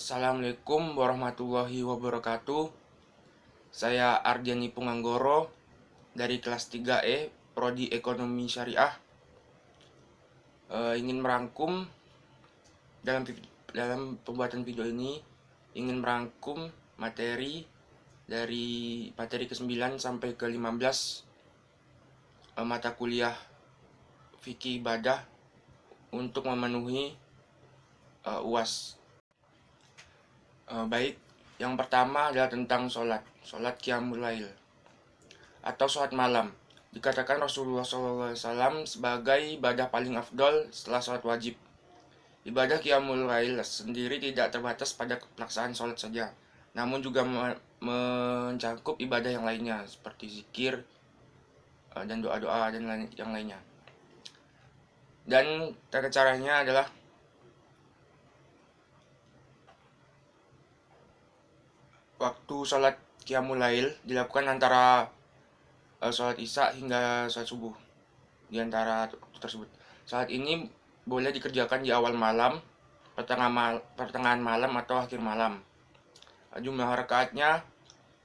Assalamualaikum warahmatullahi wabarakatuh. Saya Ardiani Punganggoro dari kelas 3E, Prodi Ekonomi Syariah. Ingin merangkum dalam pembuatan video ini, ingin merangkum materi dari materi ke-9 sampai ke-15 mata kuliah fikih ibadah untuk memenuhi UAS. Baik, yang pertama adalah tentang sholat qiyamul lail atau sholat malam. Dikatakan Rasulullah SAW sebagai ibadah paling afdol setelah sholat wajib. Ibadah qiyamul lail sendiri tidak terbatas pada pelaksanaan sholat saja, namun juga mencakup ibadah yang lainnya seperti zikir dan doa-doa dan yang lainnya. Dan tata caranya adalah waktu sholat qiyamul lail dilakukan antara sholat isya hingga sholat subuh. Di antara waktu tersebut, sholat ini boleh dikerjakan di awal malam, pertengahan malam atau akhir malam. Jumlah rakaatnya,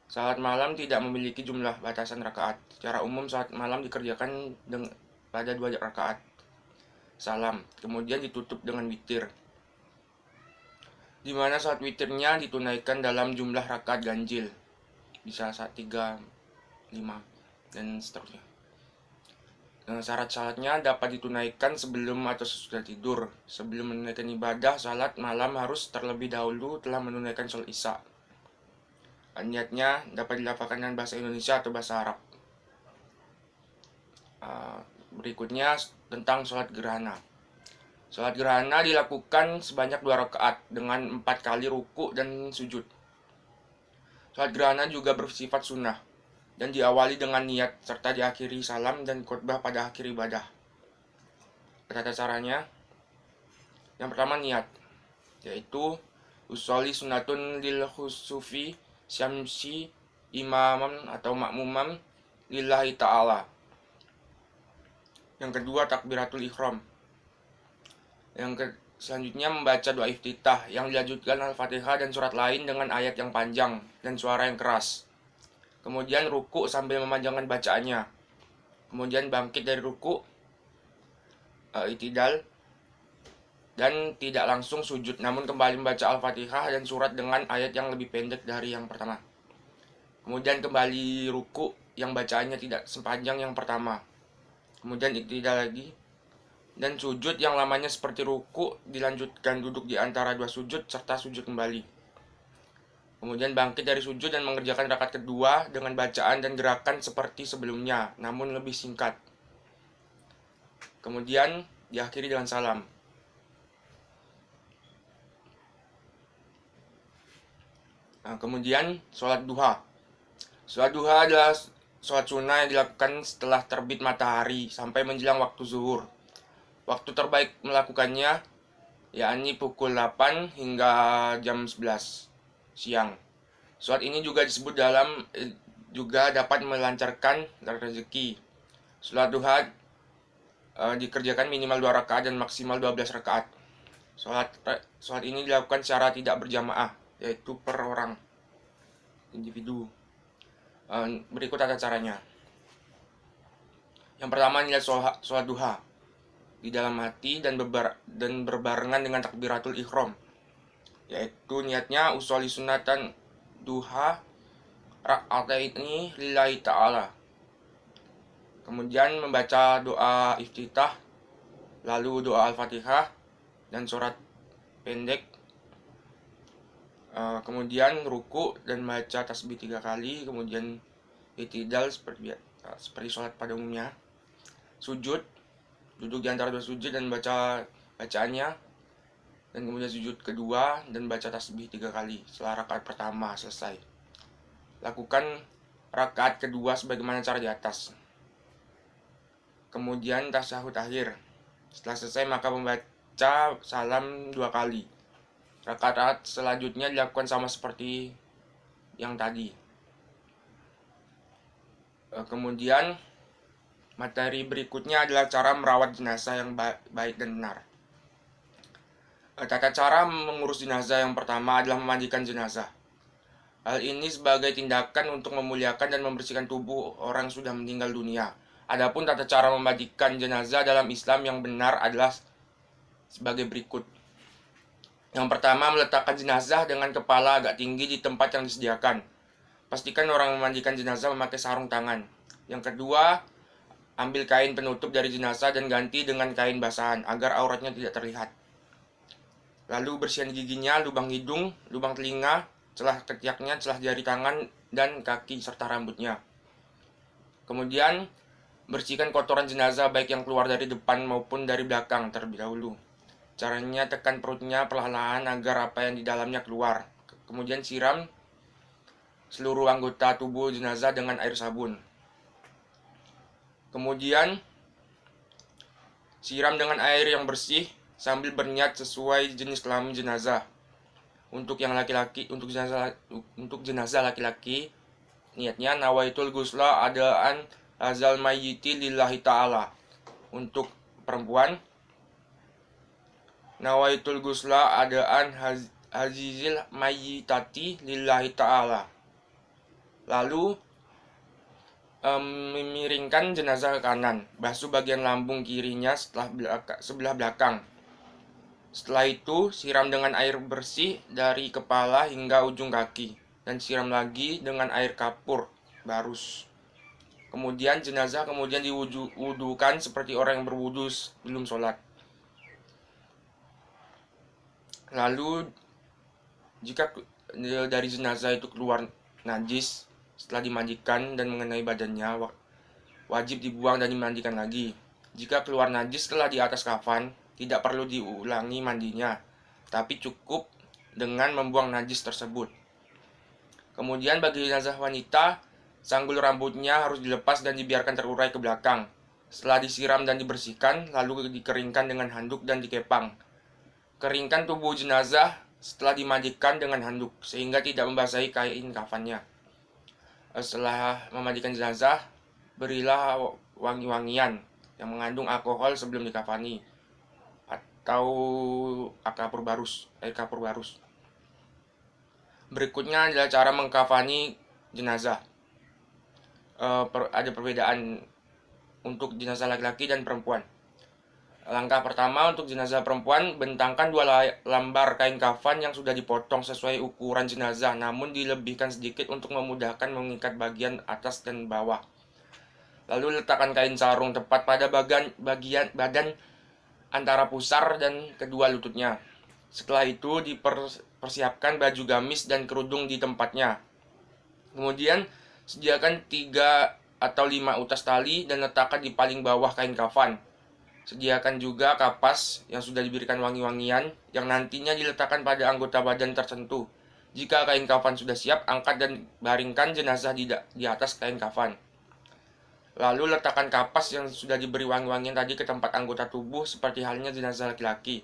sholat malam tidak memiliki jumlah batasan rakaat. Secara umum sholat malam dikerjakan pada 2 rakaat salam, kemudian ditutup dengan witir, di mana sholat witirnya ditunaikan dalam jumlah rakaat ganjil, bisa 3, 5, dan seterusnya. Syarat-syaratnya dapat ditunaikan sebelum atau sesudah tidur. Sebelum menunaikan ibadah salat malam harus terlebih dahulu telah menunaikan sholat isya. Niatnya dapat dilafalkan dengan bahasa Indonesia atau bahasa Arab. Berikutnya tentang sholat gerhana. Sholat gerhana dilakukan sebanyak 2 rakaat dengan 4 kali ruku dan sujud. Sholat gerhana juga bersifat sunnah dan diawali dengan niat serta diakhiri salam dan khutbah pada akhir ibadah. Tata caranya, yang pertama niat, yaitu usolli sunnatun lil khusufi syamsi imaman atau makmumam lillahi ta'ala. Yang kedua takbiratul ihram. Selanjutnya membaca doa iftitah yang dilanjutkan Al-Fatihah dan surat lain dengan ayat yang panjang dan suara yang keras. Kemudian ruku sambil memanjangkan bacaannya. Kemudian bangkit dari ruku, i'tidal, dan tidak langsung sujud, namun kembali membaca Al-Fatihah dan surat dengan ayat yang lebih pendek dari yang pertama. Kemudian kembali ruku yang bacaannya tidak sepanjang yang pertama. Kemudian i'tidal lagi. Dan sujud yang lamanya seperti ruku dilanjutkan duduk di antara 2 sujud serta sujud kembali. Kemudian bangkit dari sujud dan mengerjakan rakaat kedua dengan bacaan dan gerakan seperti sebelumnya, namun lebih singkat. Kemudian diakhiri dengan salam. Kemudian sholat duha. Sholat duha adalah sholat sunnah yang dilakukan setelah terbit matahari sampai menjelang waktu zuhur. Waktu terbaik melakukannya yakni pukul 8 hingga jam 11 siang. Sholat ini juga disebut juga dapat melancarkan rezeki. Sholat duha dikerjakan minimal 2 rakaat dan maksimal 12 rakaat. Sholat ini dilakukan secara tidak berjamaah, yaitu per orang, individu. Berikut tata caranya. Yang pertama, niat sholat duha di dalam hati dan berbarengan dengan takbiratul ihram, yaitu niatnya usolli sunatan duha raka'ataini lillahi ta'ala. Kemudian membaca doa iftitah, lalu doa Al-Fatihah dan surat pendek. Kemudian ruku dan baca tasbih 3 kali, kemudian i'tidal seperti sholat pada umumnya. Sujud, duduk di antara 2 sujud dan baca bacaannya, dan kemudian sujud kedua dan baca tasbih 3 kali setelah rakaat pertama selesai. Lakukan rakaat kedua sebagaimana cara di atas. Kemudian tasyahud akhir. Setelah selesai maka membaca salam 2 kali. Rakaat selanjutnya dilakukan sama seperti yang tadi. Kemudian materi berikutnya adalah cara merawat jenazah yang baik dan benar. Tata cara mengurus jenazah yang pertama adalah memandikan jenazah. Hal ini sebagai tindakan untuk memuliakan dan membersihkan tubuh orang yang sudah meninggal dunia. Adapun tata cara memandikan jenazah dalam Islam yang benar adalah sebagai berikut. Yang pertama, meletakkan jenazah dengan kepala agak tinggi di tempat yang disediakan. Pastikan orang memandikan jenazah memakai sarung tangan. Yang kedua, ambil kain penutup dari jenazah dan ganti dengan kain basahan agar auratnya tidak terlihat. Lalu bersihkan giginya, lubang hidung, lubang telinga, celah ketiaknya, celah jari tangan, dan kaki serta rambutnya. Kemudian, bersihkan kotoran jenazah baik yang keluar dari depan maupun dari belakang terlebih dahulu. Caranya tekan perutnya perlahan-lahan agar apa yang di dalamnya keluar. Kemudian siram seluruh anggota tubuh jenazah dengan air sabun. Kemudian siram dengan air yang bersih sambil berniat sesuai jenis kelamin jenazah. Untuk jenazah laki-laki, niatnya nawaitul ghusla adaan hazal mayyiti lillahi ta'ala. Untuk perempuan, nawaitul ghusla adaan hazizil mayyitati lillahi ta'ala. Lalu memiringkan jenazah ke kanan, basuh bagian lambung kirinya sebelah belakang. Setelah itu, siram dengan air bersih dari kepala hingga ujung kaki, dan siram lagi dengan air kapur barus. Kemudian jenazah diwudukan seperti orang yang berwudu sebelum sholat. Lalu, jika dari jenazah itu keluar najis setelah dimandikan dan mengenai badannya, wajib dibuang dan dimandikan lagi. Jika keluar najis setelah di atas kafan, tidak perlu diulangi mandinya, tapi cukup dengan membuang najis tersebut. Kemudian bagi jenazah wanita, sanggul rambutnya harus dilepas dan dibiarkan terurai ke belakang. Setelah disiram dan dibersihkan, lalu dikeringkan dengan handuk dan dikepang. Keringkan tubuh jenazah setelah dimandikan dengan handuk, sehingga tidak membasahi kain kafannya. Setelah memandikan jenazah, berilah wangi-wangian yang mengandung alkohol sebelum dikafani, atau air kapur barus. Berikutnya adalah cara mengkafani jenazah. Ada perbedaan untuk jenazah laki-laki dan perempuan. Langkah pertama, untuk jenazah perempuan, bentangkan 2 lembar kain kafan yang sudah dipotong sesuai ukuran jenazah, namun dilebihkan sedikit untuk memudahkan mengikat bagian atas dan bawah. Lalu letakkan kain sarung tepat pada bagian badan antara pusar dan kedua lututnya. Setelah itu dipersiapkan baju gamis dan kerudung di tempatnya. Kemudian sediakan 3 atau 5 utas tali dan letakkan di paling bawah kain kafan. Sediakan juga kapas yang sudah diberikan wangi-wangian yang nantinya diletakkan pada anggota badan tertentu. Jika kain kafan sudah siap, angkat dan baringkan jenazah di atas kain kafan. Lalu letakkan kapas yang sudah diberi wangi-wangian tadi ke tempat anggota tubuh seperti halnya jenazah laki-laki.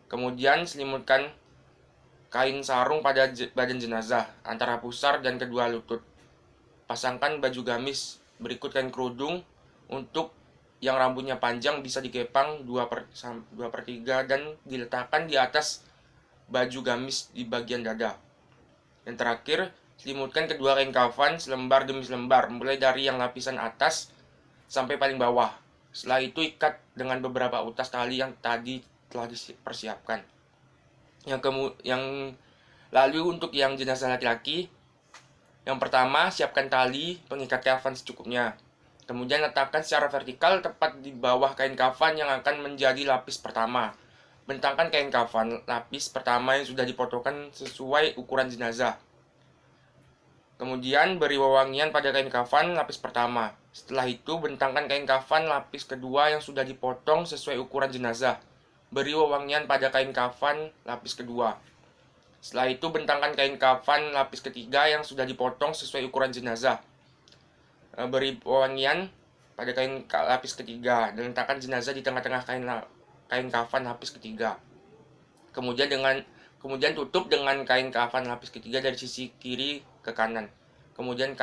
Kemudian selimutkan kain sarung pada badan jenazah antara pusar dan kedua lutut. Pasangkan baju gamis, berikut kain kerudung. Untuk yang rambutnya panjang bisa dikepang 2/3 dan diletakkan di atas baju gamis di bagian dada. Yang terakhir, selimutkan kedua kain kafan selembar demi selembar, mulai dari yang lapisan atas sampai paling bawah. Setelah itu ikat dengan beberapa utas tali yang tadi telah dipersiapkan. Lalu untuk yang jenazah laki-laki, yang pertama, siapkan tali pengikat kafan secukupnya. Kemudian letakkan secara vertikal tepat di bawah kain kafan yang akan menjadi lapis pertama. Bentangkan kain kafan lapis pertama yang sudah dipotongkan sesuai ukuran jenazah. Kemudian beri wewangian pada kain kafan lapis pertama. Setelah itu bentangkan kain kafan lapis kedua yang sudah dipotong sesuai ukuran jenazah. Beri wewangian pada kain kafan lapis kedua. Setelah itu bentangkan kain kafan lapis ketiga yang sudah dipotong sesuai ukuran jenazah. Beri wewangian pada kain lapis ketiga dan letakkan jenazah di tengah-tengah kain kafan lapis ketiga. Kemudian tutup dengan kain kafan lapis ketiga dari sisi kiri ke kanan. Kemudian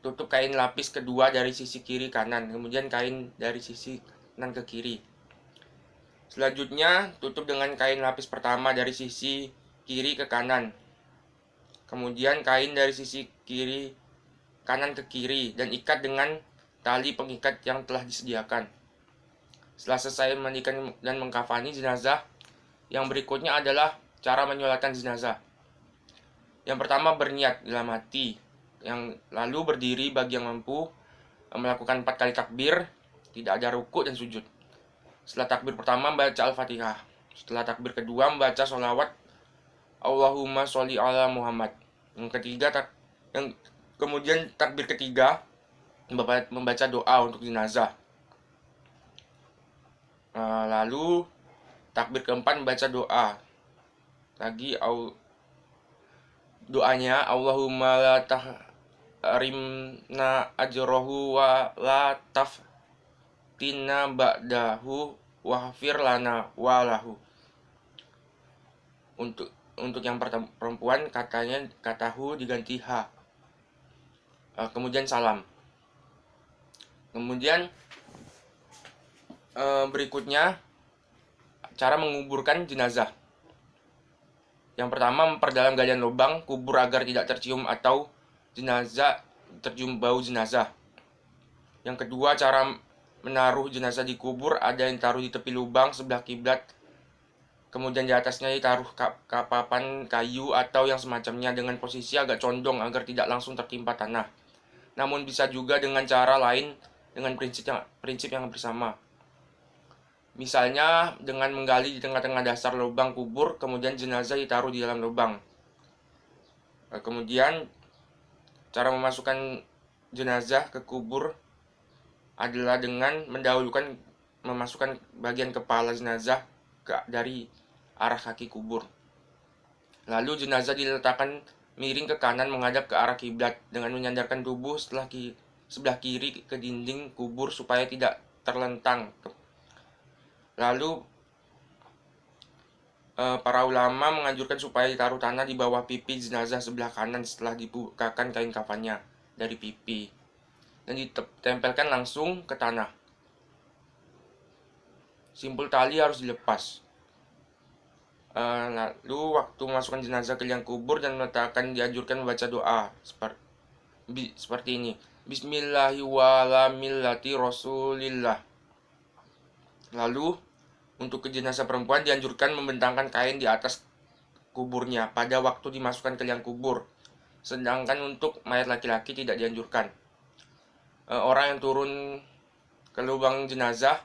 tutup kain lapis kedua dari sisi kiri kanan. Kemudian kain dari sisi kanan ke kiri. Selanjutnya, tutup dengan kain lapis pertama dari sisi kiri ke kanan. Kemudian kain dari sisi kiri kanan ke kiri dan ikat dengan tali pengikat yang telah disediakan. Setelah selesai mandikan dan mengkafani jenazah, yang berikutnya adalah cara menyolatkan jenazah. Yang pertama, berniat dalam hati, yang lalu berdiri bagi yang mampu, melakukan 4 kali takbir, tidak ada ruku dan sujud. Setelah takbir pertama membaca Al-Fatihah. Setelah takbir kedua membaca sholawat Allahumma sholli ala Muhammad. Kemudian takbir ketiga membaca doa untuk jenazah. Lalu takbir keempat membaca doa. Lagi doanya Allahumma la tahrimna ajrohu wa la taftinna ba'dahu wahfir lana walahu. Untuk yang perempuan katahu diganti ha. Kemudian salam. Kemudian berikutnya cara menguburkan jenazah. Yang pertama, memperdalam galian lubang kubur agar tidak tercium atau tercium bau jenazah. Yang kedua, cara menaruh jenazah di kubur, ada yang taruh di tepi lubang sebelah kiblat. Kemudian di atasnya ditaruh papan kayu atau yang semacamnya dengan posisi agak condong agar tidak langsung tertimpa tanah. Namun bisa juga dengan cara lain dengan prinsip yang bersama. Misalnya dengan menggali di tengah-tengah dasar lubang kubur, kemudian jenazah ditaruh di dalam lubang. Kemudian cara memasukkan jenazah ke kubur adalah dengan memasukkan bagian kepala jenazah dari arah kaki kubur. Lalu jenazah diletakkan miring ke kanan menghadap ke arah kiblat dengan menyandarkan tubuh sebelah kiri ke dinding kubur supaya tidak terlentang. Lalu para ulama menganjurkan supaya ditaruh tanah di bawah pipi jenazah sebelah kanan setelah dibukakan kain kafannya dari pipi dan ditempelkan langsung ke tanah. Simpul tali harus dilepas. Lalu waktu memasukkan jenazah ke liang kubur dan meletakkan, dianjurkan membaca doa seperti ini. Bismillahirrahmanirrahim Rasulillah. Lalu untuk ke jenazah perempuan dianjurkan membentangkan kain di atas kuburnya pada waktu dimasukkan ke liang kubur. Sedangkan untuk mayat laki-laki tidak dianjurkan. Orang yang turun ke lubang jenazah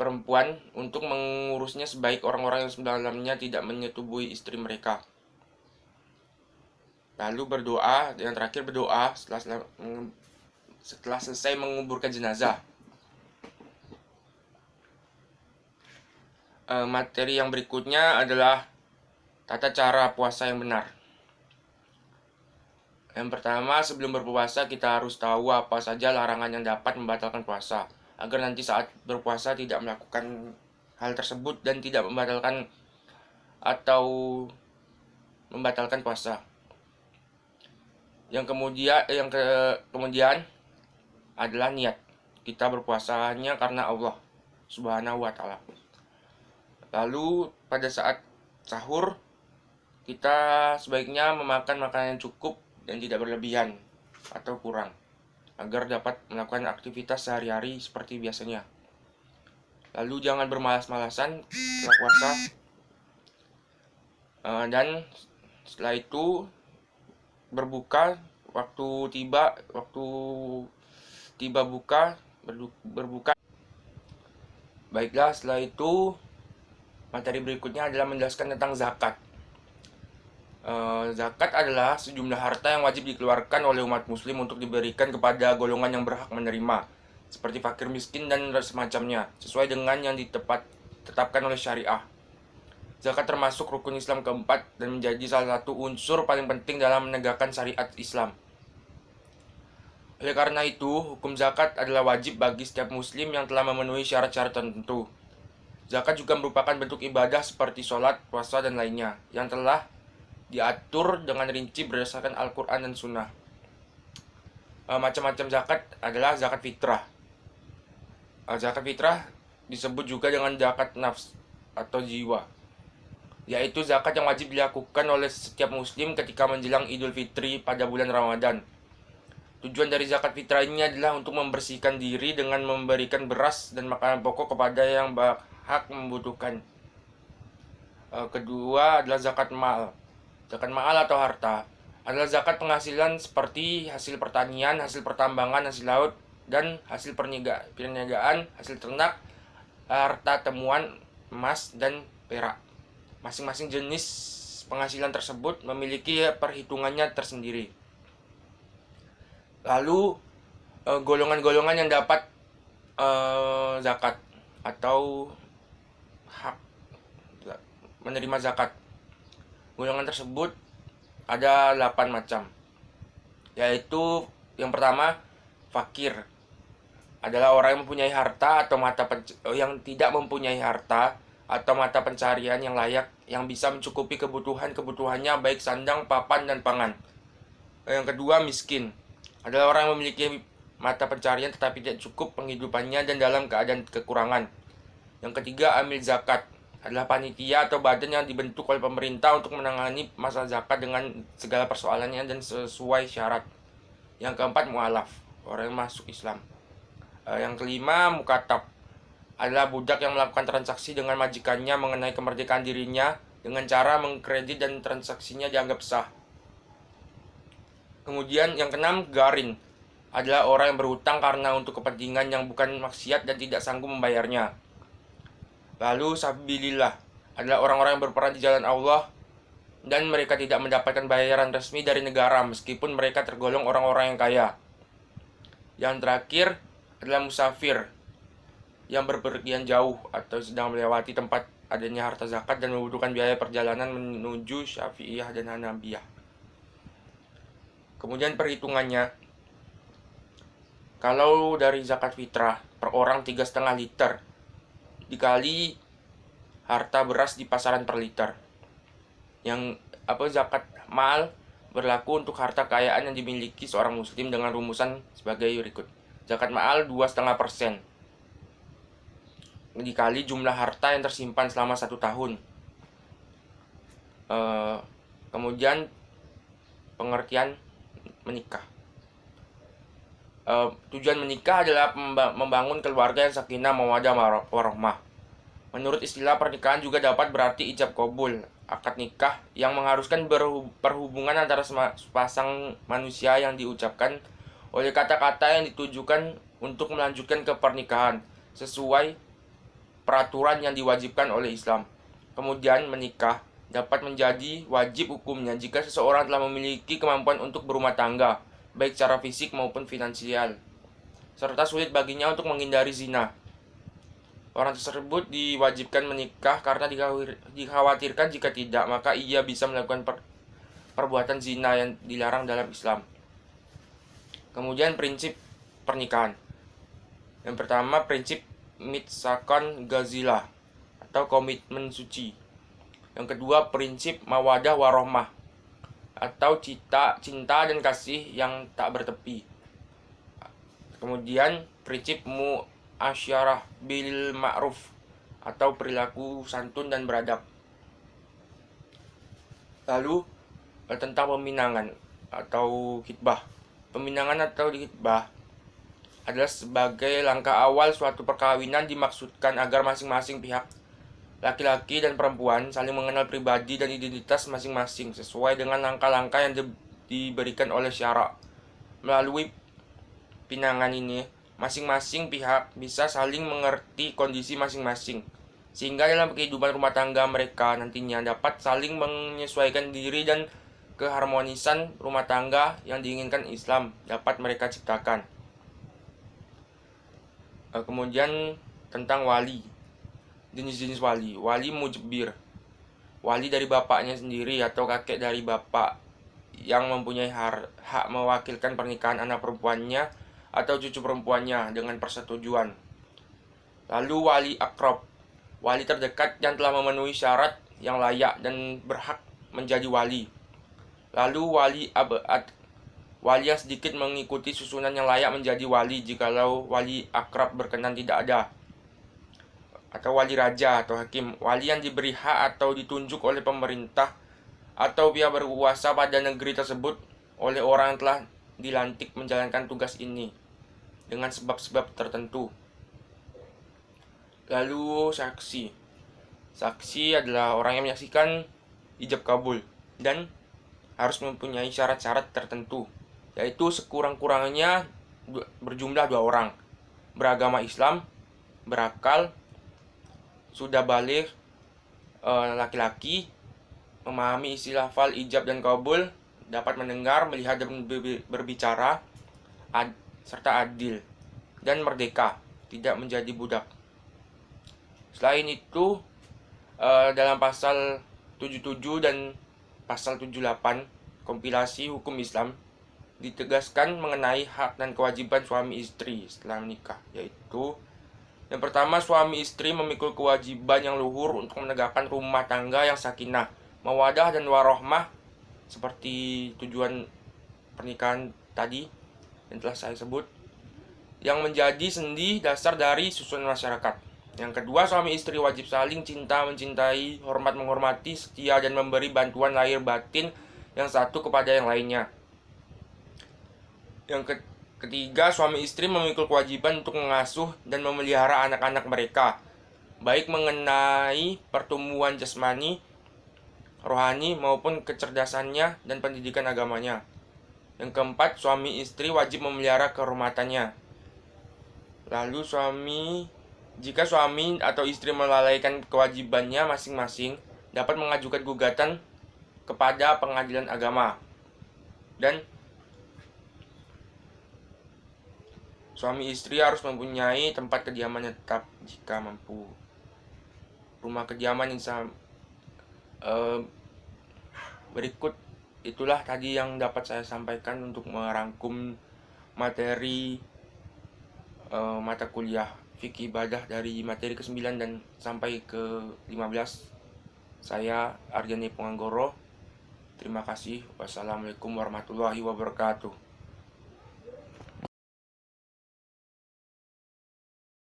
perempuan untuk mengurusnya sebaik orang-orang yang dalamnya tidak menyetubuhi istri mereka. Lalu berdoa, yang terakhir berdoa setelah selesai menguburkan jenazah. Materi yang berikutnya adalah tata cara puasa yang benar. Yang pertama, sebelum berpuasa kita harus tahu apa saja larangan yang dapat membatalkan puasa, agar nanti saat berpuasa tidak melakukan hal tersebut dan tidak membatalkan puasa. Kemudian adalah niat. Kita berpuasanya karena Allah Subhanahu wa Ta'ala. Lalu pada saat sahur kita sebaiknya memakan makanan yang cukup dan tidak berlebihan atau kurang agar dapat melakukan aktivitas sehari-hari seperti biasanya. Lalu jangan bermalas-malasan setelah puasa. Dan setelah itu berbuka waktu tiba berbuka. Baiklah, setelah itu materi berikutnya adalah menjelaskan tentang zakat. Zakat adalah sejumlah harta yang wajib dikeluarkan oleh umat muslim untuk diberikan kepada golongan yang berhak menerima, seperti fakir miskin dan semacamnya, sesuai dengan yang ditetapkan oleh syariah. Zakat termasuk rukun Islam keempat dan menjadi salah satu unsur paling penting dalam menegakkan syariat Islam. Oleh karena itu, hukum zakat adalah wajib bagi setiap muslim yang telah memenuhi syarat-syarat tertentu. Zakat juga merupakan bentuk ibadah seperti sholat, puasa, dan lainnya yang telah diatur dengan rinci berdasarkan Al-Quran dan Sunnah. Macam-macam zakat adalah zakat fitrah. Zakat fitrah disebut juga dengan zakat nafs atau jiwa, yaitu zakat yang wajib dilakukan oleh setiap muslim ketika menjelang Idul Fitri pada bulan Ramadan. Tujuan dari zakat fitrah ini adalah untuk membersihkan diri dengan memberikan beras dan makanan pokok kepada yang berhak membutuhkan. Kedua adalah zakat mal. Zakat mal atau harta adalah zakat penghasilan seperti hasil pertanian, hasil pertambangan, hasil laut, dan hasil perniagaan, hasil ternak, harta temuan, emas, dan perak. Masing-masing jenis penghasilan tersebut memiliki perhitungannya tersendiri. Lalu golongan-golongan yang dapat zakat atau hak menerima zakat. Golongan tersebut ada 8 macam, yaitu yang pertama, fakir. Adalah orang yang mempunyai harta atau yang tidak mempunyai harta atau mata pencarian yang layak yang bisa mencukupi kebutuhannya baik sandang, papan, dan pangan. Yang kedua, miskin. Adalah orang yang memiliki mata pencarian tetapi tidak cukup penghidupannya dan dalam keadaan kekurangan. Yang ketiga, amil zakat. Adalah panitia atau badan yang dibentuk oleh pemerintah untuk menangani masalah zakat dengan segala persoalannya dan sesuai syarat. Yang keempat, mu'alaf, orang yang masuk Islam. Yang kelima, mukatab. Adalah budak yang melakukan transaksi dengan majikannya mengenai kemerdekaan dirinya dengan cara mengkredit dan transaksinya dianggap sah. Kemudian yang keenam, garin. Adalah orang yang berhutang karena untuk kepentingan yang bukan maksiat dan tidak sanggup membayarnya. Lalu sabilillah adalah orang-orang yang berperang di jalan Allah dan mereka tidak mendapatkan bayaran resmi dari negara meskipun mereka tergolong orang-orang yang kaya. Yang terakhir adalah musafir yang berpergian jauh atau sedang melewati tempat adanya harta zakat dan membutuhkan biaya perjalanan menuju Syafi'iyah dan Hanabiyah. Kemudian perhitungannya, kalau dari zakat fitrah per orang 3,5 liter dikali harta beras di pasaran per liter. Yang zakat mal berlaku untuk harta kekayaan yang dimiliki seorang muslim dengan rumusan sebagai berikut. Zakat mal 2,5% dikali jumlah harta yang tersimpan selama 1 tahun. Kemudian pengertian menikah. Tujuan menikah adalah membangun keluarga yang sakinah, mawaddah, warahmah. Menurut istilah pernikahan juga dapat berarti ijab kabul, akad nikah yang mengharuskan perhubungan antara sepasang manusia yang diucapkan oleh kata-kata yang ditujukan untuk melanjutkan ke pernikahan sesuai peraturan yang diwajibkan oleh Islam. Kemudian menikah dapat menjadi wajib hukumnya jika seseorang telah memiliki kemampuan untuk berumah tangga, baik secara fisik maupun finansial, serta sulit baginya untuk menghindari zina. Orang tersebut diwajibkan menikah karena dikhawatirkan jika tidak, maka ia bisa melakukan perbuatan zina yang dilarang dalam Islam. Kemudian prinsip pernikahan. Yang pertama, prinsip mitsakon gazilah atau komitmen suci. Yang kedua, prinsip mawadah warohmah atau cinta dan kasih yang tak bertepi. Kemudian prinsip muasyarah bil ma'ruf atau perilaku santun dan beradab. Lalu tentang peminangan atau khitbah. Peminangan atau khitbah adalah sebagai langkah awal suatu perkawinan, dimaksudkan agar masing-masing pihak, laki-laki dan perempuan, saling mengenal pribadi dan identitas masing-masing sesuai dengan langkah-langkah yang diberikan oleh syara. Melalui pinangan ini, masing-masing pihak bisa saling mengerti kondisi masing-masing, sehingga dalam kehidupan rumah tangga mereka nantinya dapat saling menyesuaikan diri dan keharmonisan rumah tangga yang diinginkan Islam dapat mereka ciptakan. Kemudian tentang wali, jenis-jenis wali. Wali mujbir, wali dari bapaknya sendiri atau kakek dari bapak yang mempunyai hak mewakilkan pernikahan anak perempuannya atau cucu perempuannya dengan persetujuan. Lalu wali akrab, wali terdekat yang telah memenuhi syarat yang layak dan berhak menjadi wali. Lalu wali abad, wali yang sedikit mengikuti susunan yang layak menjadi wali jikalau wali akrab berkenan tidak ada. atau wali raja atau hakim. Wali yang diberi hak atau ditunjuk oleh pemerintah atau pihak berkuasa pada negeri tersebut oleh orang yang telah dilantik menjalankan tugas ini dengan sebab-sebab tertentu. Lalu saksi. Saksi adalah orang yang menyaksikan ijab kabul dan harus mempunyai syarat-syarat tertentu, yaitu sekurang-kurangnya berjumlah 2 orang, beragama Islam, berakal, sudah baligh, laki-laki, memahami isi lafal ijab dan kabul, dapat mendengar, melihat dan berbicara, serta adil dan merdeka, tidak menjadi budak. Selain itu, dalam pasal 77 dan pasal 78 kompilasi hukum Islam ditegaskan mengenai hak dan kewajiban suami istri setelah menikah, yaitu yang pertama, suami istri memikul kewajiban yang luhur untuk menegakkan rumah tangga yang sakinah, mawadah dan warohmah seperti tujuan pernikahan tadi yang telah saya sebut, yang menjadi sendi dasar dari susunan masyarakat. Yang kedua, suami istri wajib saling cinta, mencintai, hormat menghormati, setia dan memberi bantuan lahir batin yang satu kepada yang lainnya. Yang ketiga, suami istri memikul kewajiban untuk mengasuh dan memelihara anak-anak mereka, baik mengenai pertumbuhan jasmani, rohani maupun kecerdasannya dan pendidikan agamanya. Yang keempat, suami istri wajib memelihara kehormatannya. Lalu jika suami atau istri melalaikan kewajibannya masing-masing, dapat mengajukan gugatan kepada pengadilan agama. Dan suami istri harus mempunyai tempat kediaman yang tetap jika mampu. Rumah kediaman yang berikut itulah tadi yang dapat saya sampaikan untuk merangkum materi mata kuliah fikih ibadah dari materi ke-9 dan sampai ke-15. Saya Arjani Penganggoro. Terima kasih. Wassalamualaikum warahmatullahi wabarakatuh.